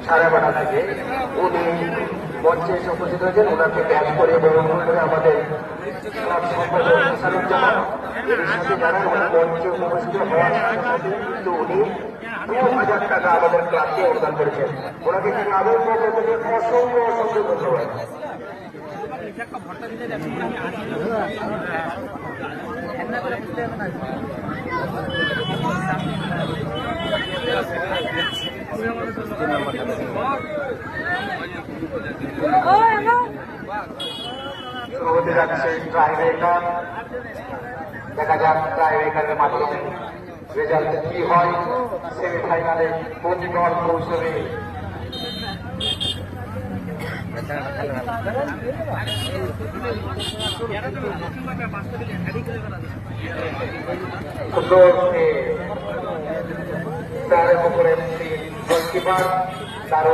সারা বেলা থেকে উনি মঞ্চে এসে উপস্থিত হয়েছেন। ওনাকে ব্যাচ করে বরণ করে আমাদের যারা মঞ্চে উপস্থিত হওয়ার সাথে সাথে কিন্তু উনি ২,০০০ টাকা আমাদের ক্লাবকে অনুদান করেছেন। ওনাকে ক্লাবের পক্ষ থেকে অসংখ্য অসংখ্য ধন্যবাদ। শুরু হতে যাচ্ছে ট্রাইব্রেকার। দেখা যাক ট্রাইব্রেকারের মাধ্যমে রেজাল্ট কি হয়। সেমিফাইনালে কোন দল পৌঁছবে। সুন্দর গোলকিপার তার